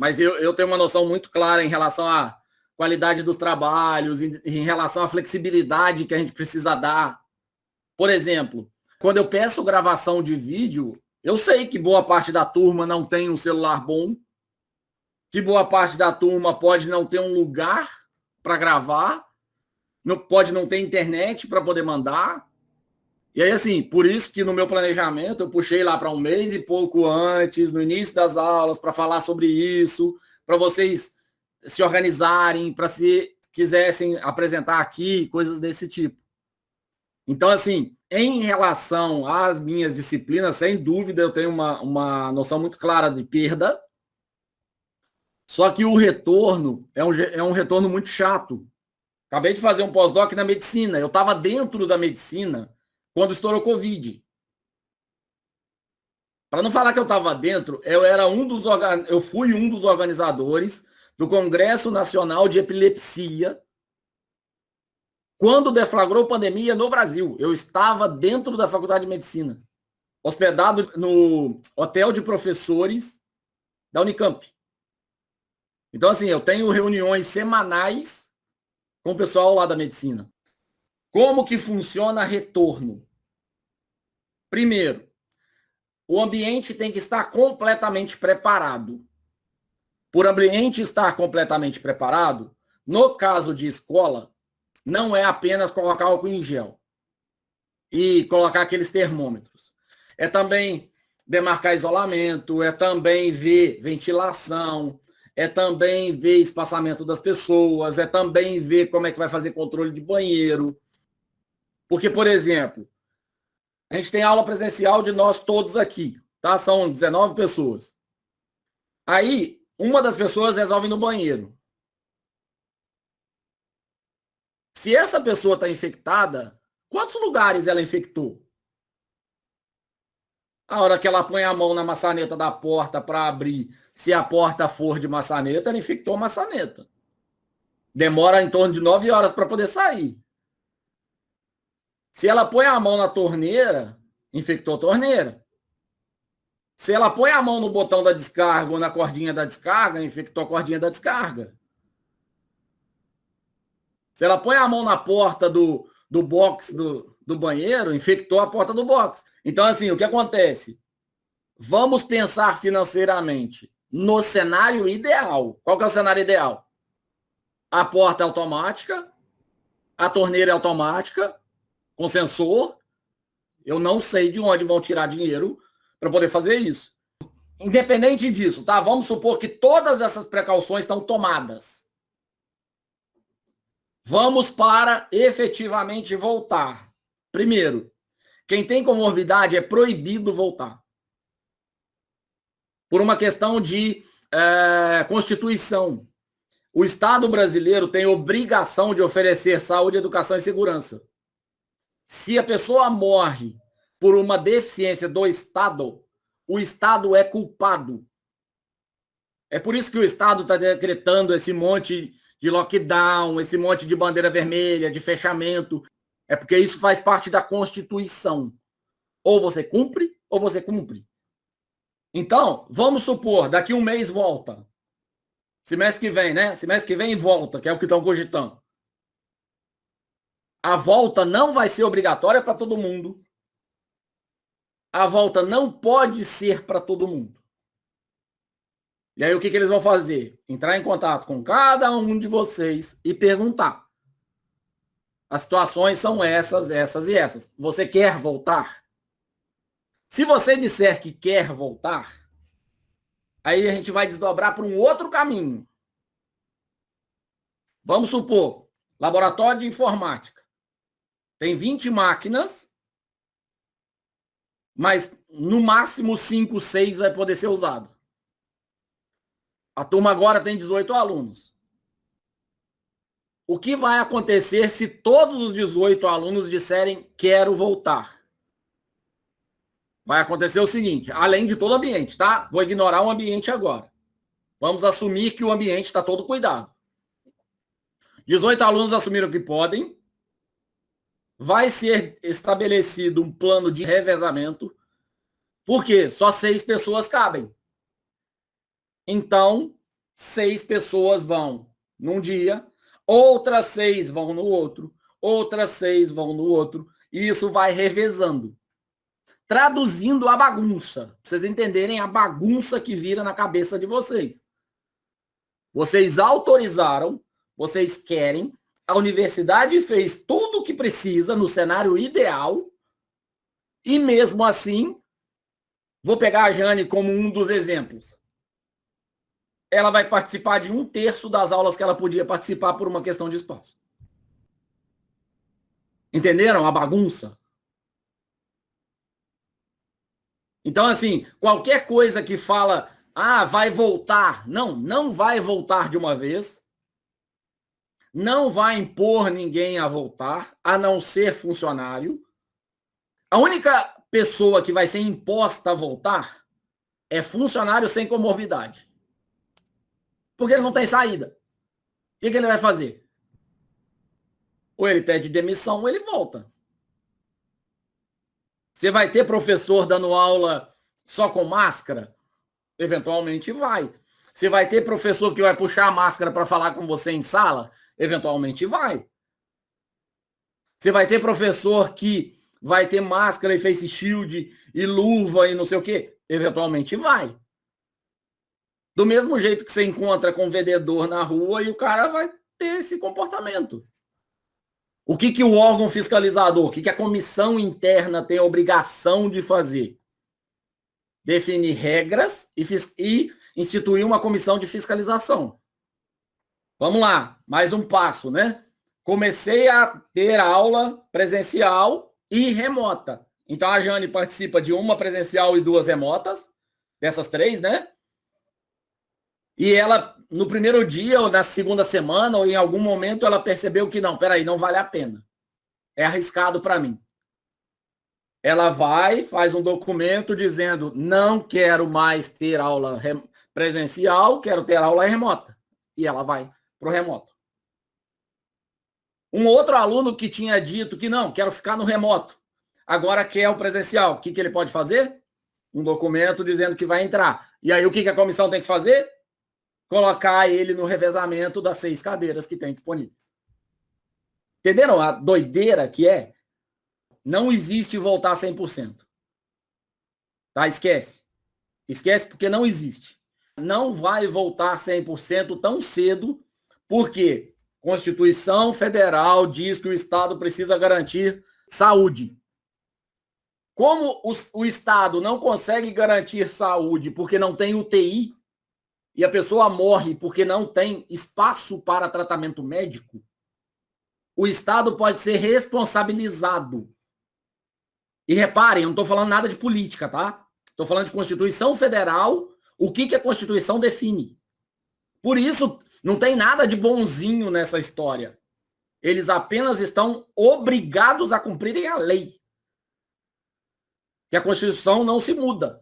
mas eu tenho uma noção muito clara em relação à qualidade dos trabalhos, em relação à flexibilidade que a gente precisa dar. Por exemplo, quando eu peço gravação de vídeo, eu sei que boa parte da turma não tem um celular bom, que boa parte da turma pode não ter um lugar para gravar, pode não ter internet para poder mandar. E aí, assim, por isso que no meu planejamento eu puxei lá para um mês e pouco antes, no início das aulas, para falar sobre isso, para vocês se organizarem, para se quisessem apresentar aqui, coisas desse tipo. Então, assim, em relação às minhas disciplinas, sem dúvida eu tenho uma noção muito clara de perda, só que o retorno é um retorno muito chato. Acabei de fazer um pós-doc na medicina, eu estava dentro da medicina quando estourou Covid. Para não falar que eu estava dentro, eu fui um dos organizadores do Congresso Nacional de Epilepsia quando deflagrou pandemia no Brasil. Eu estava dentro da Faculdade de Medicina, hospedado no hotel de professores da Unicamp. Então, assim, eu tenho reuniões semanais com o pessoal lá da medicina. Como que funciona retorno? Primeiro, o ambiente tem que estar completamente preparado. Por ambiente estar completamente preparado, no caso de escola, não é apenas colocar álcool em gel e colocar aqueles termômetros. É também demarcar isolamento, é também ver ventilação, é também ver espaçamento das pessoas, é também ver como é que vai fazer controle de banheiro. Porque, por exemplo, a gente tem aula presencial de nós todos aqui, tá? São 19 pessoas. Aí, uma das pessoas resolve ir no banheiro. Se essa pessoa está infectada, quantos lugares ela infectou? A hora que ela põe a mão na maçaneta da porta para abrir, se a porta for de maçaneta, ela infectou a maçaneta. Demora em torno de 9 horas para poder sair. Se ela põe a mão na torneira, infectou a torneira. Se ela põe a mão no botão da descarga ou na cordinha da descarga, infectou a cordinha da descarga. Se ela põe a mão na porta do box do banheiro, infectou a porta do box. Então, assim, o que acontece? Vamos pensar financeiramente no cenário ideal. Qual que é o cenário ideal? A porta é automática, a torneira é automática, com sensor. Eu não sei de onde vão tirar dinheiro para poder fazer isso. Independente disso, tá? Vamos supor que todas essas precauções estão tomadas. Vamos para efetivamente voltar. Primeiro, quem tem comorbidade é proibido voltar. Por uma questão de Constituição. O Estado brasileiro tem obrigação de oferecer saúde, educação e segurança. Se a pessoa morre por uma deficiência do Estado, o Estado é culpado. É por isso que o Estado está decretando esse monte de lockdown, esse monte de bandeira vermelha, de fechamento. É porque isso faz parte da Constituição. Ou você cumpre, ou você cumpre. Então, vamos supor, daqui um mês volta. Semestre que vem, né? Semestre que vem volta, que é o que estão cogitando. A volta não vai ser obrigatória para todo mundo. A volta não pode ser para todo mundo. E aí o que eles vão fazer? Entrar em contato com cada um de vocês e perguntar. As situações são essas, essas e essas. Você quer voltar? Se você disser que quer voltar, aí a gente vai desdobrar para um outro caminho. Vamos supor, laboratório de informática. Tem 20 máquinas, mas no máximo 5, 6 vai poder ser usado. A turma agora tem 18 alunos. O que vai acontecer se todos os 18 alunos disserem quero voltar? Vai acontecer o seguinte, além de todo o ambiente, tá? Vou ignorar o ambiente agora. Vamos assumir que o ambiente está todo cuidado. 18 alunos assumiram que podem. Vai ser estabelecido um plano de revezamento. Por quê? Só 6 pessoas cabem. Então, 6 pessoas vão num dia, outras 6 vão no outro, outras 6 vão no outro, e isso vai revezando. Traduzindo a bagunça, para vocês entenderem a bagunça que vira na cabeça de vocês. Vocês autorizaram, vocês querem, a universidade fez tudo o que precisa no cenário ideal, e mesmo assim, vou pegar a Jane como um dos exemplos. Ela vai participar de 1/3 das aulas que ela podia participar por uma questão de espaço. Entenderam a bagunça? Então, assim, qualquer coisa que fala, vai voltar. Não, não vai voltar de uma vez. Não vai impor ninguém a voltar, a não ser funcionário. A única pessoa que vai ser imposta a voltar é funcionário sem comorbidade. Porque ele não tem saída. O que ele vai fazer? Ou ele pede demissão ou ele volta. Você vai ter professor dando aula só com máscara? Eventualmente vai. Você vai ter professor que vai puxar a máscara para falar com você em sala? Eventualmente vai. Você vai ter professor que vai ter máscara e face shield e luva e não sei o quê? Eventualmente vai. Do mesmo jeito que você encontra com um vendedor na rua e o cara vai ter esse comportamento. O que o órgão fiscalizador, o que a comissão interna tem a obrigação de fazer? Definir regras e instituir uma comissão de fiscalização. Vamos lá, mais um passo, né? Comecei a ter aula presencial e remota. Então a Jane participa de uma presencial e 2 remotas, dessas 3, né? E ela, no primeiro dia, ou na segunda semana, ou em algum momento, ela percebeu que não, peraí, não vale a pena. É arriscado para mim. Ela vai, faz um documento dizendo, não quero mais ter aula presencial, quero ter aula remota. E ela vai para o remoto. Um outro aluno que tinha dito que não, quero ficar no remoto, agora quer o presencial. O que ele pode fazer? Um documento dizendo que vai entrar. E aí o que a comissão tem que fazer? Colocar ele no revezamento das 6 cadeiras que tem disponíveis. Entenderam a doideira que é? Não existe voltar 100%. Tá? Esquece. Esquece porque não existe. Não vai voltar 100% tão cedo, porque a Constituição Federal diz que o Estado precisa garantir saúde. Como o Estado não consegue garantir saúde porque não tem UTI, e a pessoa morre porque não tem espaço para tratamento médico, o Estado pode ser responsabilizado. E reparem, eu não estou falando nada de política, tá? Estou falando de Constituição Federal, o que a Constituição define. Por isso, não tem nada de bonzinho nessa história. Eles apenas estão obrigados a cumprirem a lei. Que a Constituição não se muda.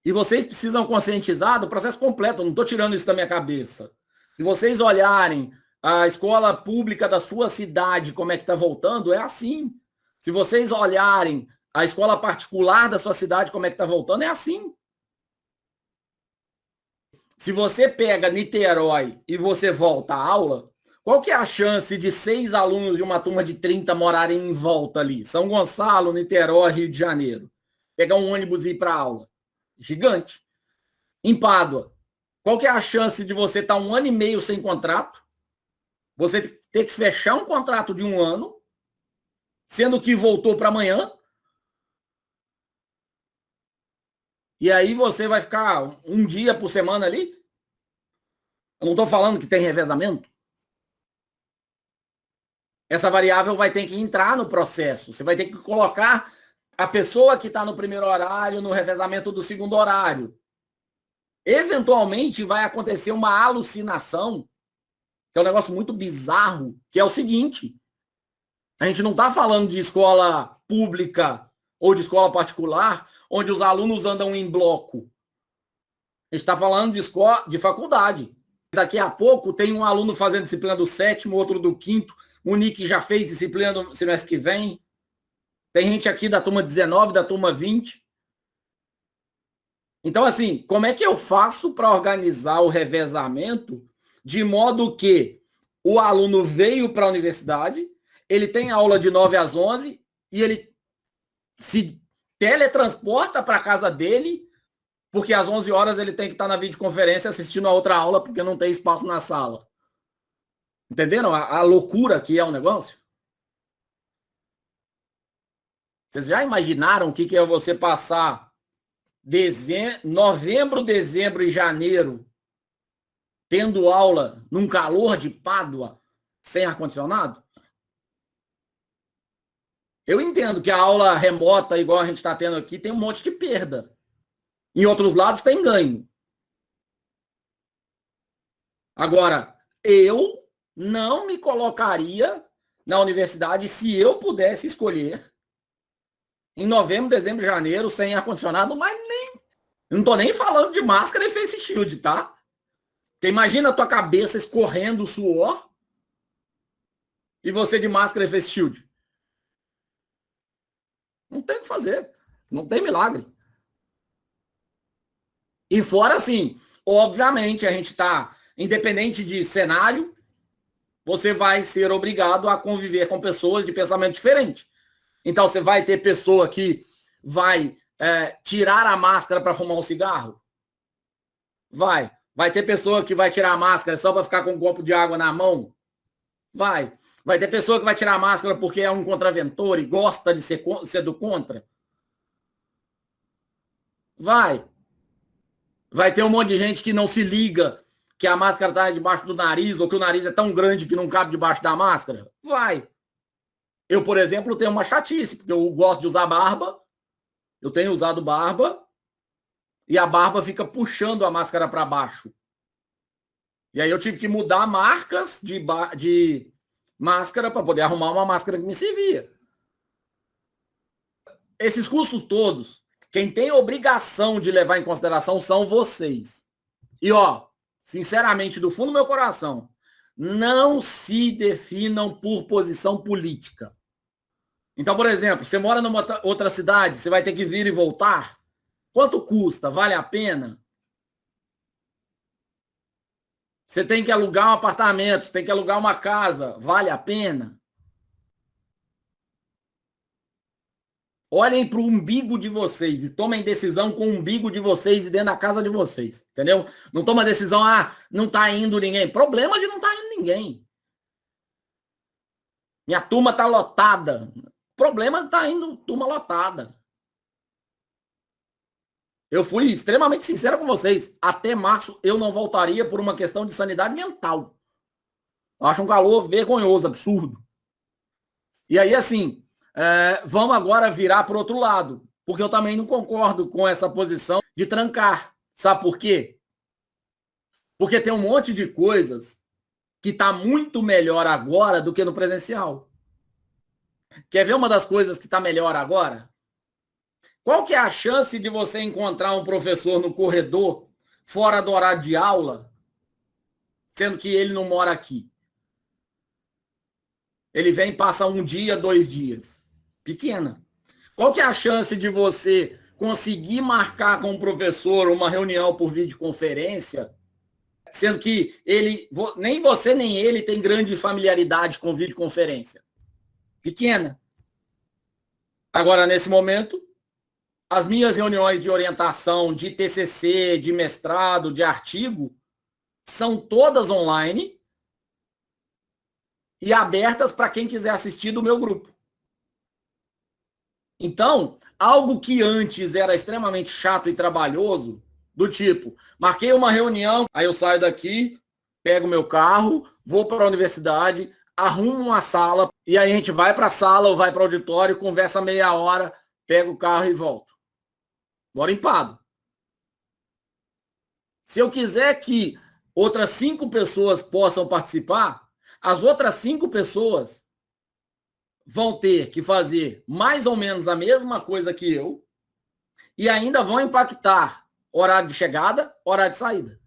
E vocês precisam conscientizar do processo completo. Eu não estou tirando isso da minha cabeça. Se vocês olharem a escola pública da sua cidade, como é que está voltando, é assim. Se vocês olharem a escola particular da sua cidade, como é que está voltando, é assim. Se você pega Niterói e você volta à aula, qual que é a chance de 6 alunos de uma turma de 30 morarem em volta ali? São Gonçalo, Niterói, Rio de Janeiro. Pegar um ônibus e ir para a aula. Gigante. Em Pádua, qual que é a chance de você estar 1 ano e meio sem contrato? Você ter que fechar um contrato de 1 ano, sendo que voltou para amanhã. E aí você vai ficar um dia por semana ali? Eu não estou falando que tem revezamento. Essa variável vai ter que entrar no processo. Você vai ter que colocar a pessoa que está no primeiro horário no revezamento do segundo horário. Eventualmente vai acontecer uma alucinação, que é um negócio muito bizarro, que é o seguinte: a gente não está falando de escola pública ou de escola particular, onde os alunos andam em bloco. A gente está falando de faculdade. Daqui a pouco tem um aluno fazendo disciplina do 7º, outro do 5º, o Nick já fez disciplina no semestre que vem. Tem gente aqui da turma 19, da turma 20. Então, assim, como é que eu faço para organizar o revezamento de modo que o aluno veio para a universidade, ele tem aula de 9 às 11 e ele se teletransporta para a casa dele, porque às 11 horas ele tem que estar na videoconferência assistindo a outra aula porque não tem espaço na sala. Entenderam a loucura que é o negócio? Vocês já imaginaram o que é você passar novembro, dezembro e janeiro tendo aula num calor de Pádua sem ar-condicionado? Eu entendo que a aula remota, igual a gente está tendo aqui, tem um monte de perda. Em outros lados tem ganho. Agora, eu não me colocaria na universidade se eu pudesse escolher em novembro, dezembro, janeiro, sem ar-condicionado, mas nem. Eu não tô nem falando de máscara e face shield, tá? Porque imagina a tua cabeça escorrendo o suor e você de máscara e face shield. Não tem o que fazer. Não tem milagre. E fora assim, obviamente, a gente tá, independente de cenário, você vai ser obrigado a conviver com pessoas de pensamento diferente. Então, você vai ter pessoa que vai tirar a máscara para fumar um cigarro? Vai. Vai ter pessoa que vai tirar a máscara só para ficar com um copo de água na mão? Vai. Vai ter pessoa que vai tirar a máscara porque é um contraventor e gosta de ser do contra? Vai. Vai ter um monte de gente que não se liga que a máscara está debaixo do nariz ou que o nariz é tão grande que não cabe debaixo da máscara? Vai. Eu, por exemplo, tenho uma chatice, porque eu gosto de usar barba, eu tenho usado barba, e a barba fica puxando a máscara para baixo. E aí eu tive que mudar marcas de máscara para poder arrumar uma máscara que me servia. Esses custos todos, quem tem obrigação de levar em consideração são vocês. E, ó, sinceramente, do fundo do meu coração, não se definam por posição política. Então, por exemplo, você mora numa outra cidade, você vai ter que vir e voltar? Quanto custa? Vale a pena? Você tem que alugar um apartamento, tem que alugar uma casa, vale a pena? Olhem para o umbigo de vocês e tomem decisão com o umbigo de vocês e dentro da casa de vocês, entendeu? Não toma decisão, não está indo ninguém. Problema de não estar indo ninguém. Minha turma está lotada. Problema de estar indo turma lotada. Eu fui extremamente sincero com vocês. Até março eu não voltaria por uma questão de sanidade mental. Eu acho um calor vergonhoso, absurdo. E aí, assim, vamos agora virar para o outro lado. Porque eu também não concordo com essa posição de trancar. Sabe por quê? Porque tem um monte de coisas que está muito melhor agora do que no presencial. Quer ver uma das coisas que está melhor agora? Qual que é a chance de você encontrar um professor no corredor fora do horário de aula, sendo que ele não mora aqui? Ele vem e passa um dia, 2 dias. Pequena. Qual que é a chance de você conseguir marcar com o professor uma reunião por videoconferência, sendo que nem você nem ele tem grande familiaridade com videoconferência? Pequena. Agora, nesse momento, as minhas reuniões de orientação de TCC, de mestrado, de artigo, são todas online e abertas para quem quiser assistir do meu grupo. Então, algo que antes era extremamente chato e trabalhoso, do tipo, marquei uma reunião, aí eu saio daqui, pego meu carro, vou para a universidade, arrumo uma sala, e aí a gente vai para a sala ou vai para o auditório, conversa meia hora, pego o carro e volto. Bora empado. Se eu quiser que outras 5 pessoas possam participar, as outras 5 pessoas vão ter que fazer mais ou menos a mesma coisa que eu e ainda vão impactar horário de chegada, horário de saída.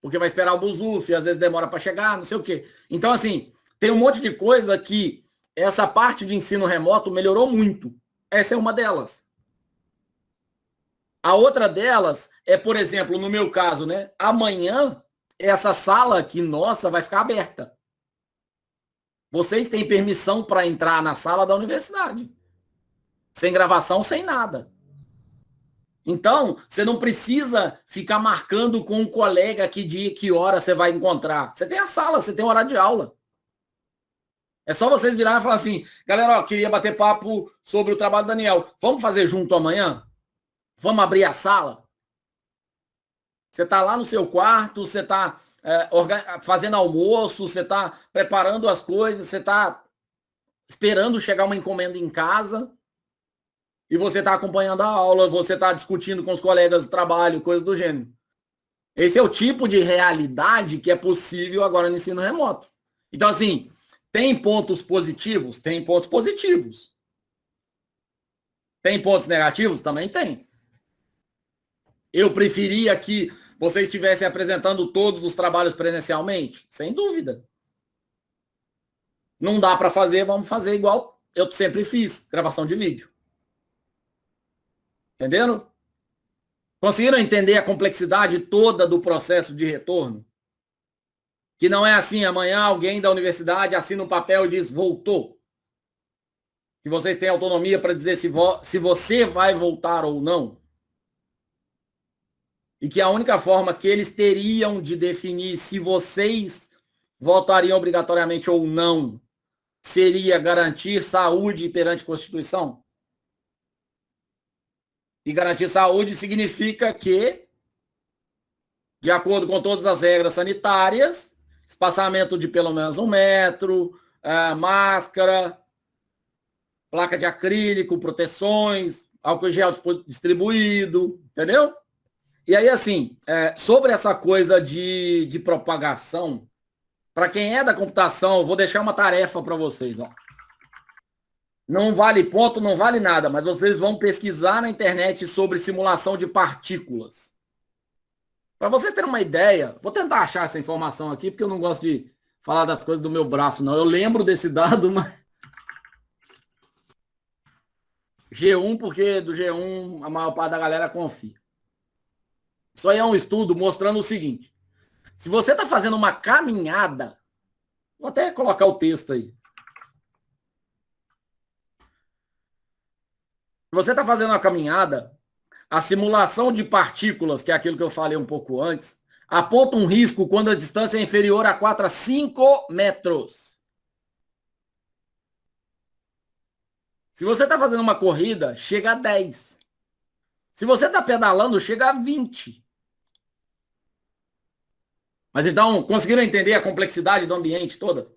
Porque vai esperar o Buzuf, às vezes demora para chegar, não sei o quê. Então, assim, tem um monte de coisa que essa parte de ensino remoto melhorou muito. Essa é uma delas. A outra delas é, por exemplo, no meu caso, né? Amanhã, essa sala aqui nossa vai ficar aberta. Vocês têm permissão para entrar na sala da universidade. Sem gravação, sem nada. Então, você não precisa ficar marcando com um colega que dia, que hora você vai encontrar. Você tem a sala, você tem o horário de aula. É só vocês virarem e falar assim, galera, ó, queria bater papo sobre o trabalho do Daniel. Vamos fazer junto amanhã? Vamos abrir a sala? Você está lá no seu quarto, você está fazendo almoço, você está preparando as coisas, você está esperando chegar uma encomenda em casa e você está acompanhando a aula, você está discutindo com os colegas de trabalho, coisas do gênero. Esse é o tipo de realidade que é possível agora no ensino remoto. Então, assim, tem pontos positivos? Tem pontos positivos. Tem pontos negativos? Também tem. Eu preferia que vocês estivessem apresentando todos os trabalhos presencialmente? Sem dúvida. Não dá para fazer, vamos fazer igual eu sempre fiz, gravação de vídeo. Entendendo? Conseguiram entender a complexidade toda do processo de retorno? Que não é assim, amanhã alguém da universidade assina um papel e diz, voltou. Que vocês têm autonomia para dizer se você vai voltar ou não. E que a única forma que eles teriam de definir se vocês voltariam obrigatoriamente ou não seria garantir saúde perante a Constituição. E garantir saúde significa que, de acordo com todas as regras sanitárias, espaçamento de pelo menos 1 metro, máscara, placa de acrílico, proteções, álcool gel distribuído, entendeu? E aí, assim, sobre essa coisa de propagação, para quem é da computação, eu vou deixar uma tarefa para vocês. Ó. Não vale ponto, não vale nada, mas vocês vão pesquisar na internet sobre simulação de partículas. Para vocês terem uma ideia, vou tentar achar essa informação aqui, porque eu não gosto de falar das coisas do meu braço, não. Eu lembro desse dado, mas... G1, porque do G1 a maior parte da galera confia. Isso aí é um estudo mostrando o seguinte. Se você está fazendo uma caminhada, vou até colocar o texto aí. Se você está fazendo uma caminhada, a simulação de partículas, que é aquilo que eu falei um pouco antes, aponta um risco quando a distância é inferior a 4 a 5 metros. Se você está fazendo uma corrida, chega a 10. Se você está pedalando, chega a 20. Mas então, conseguiram entender a complexidade do ambiente toda?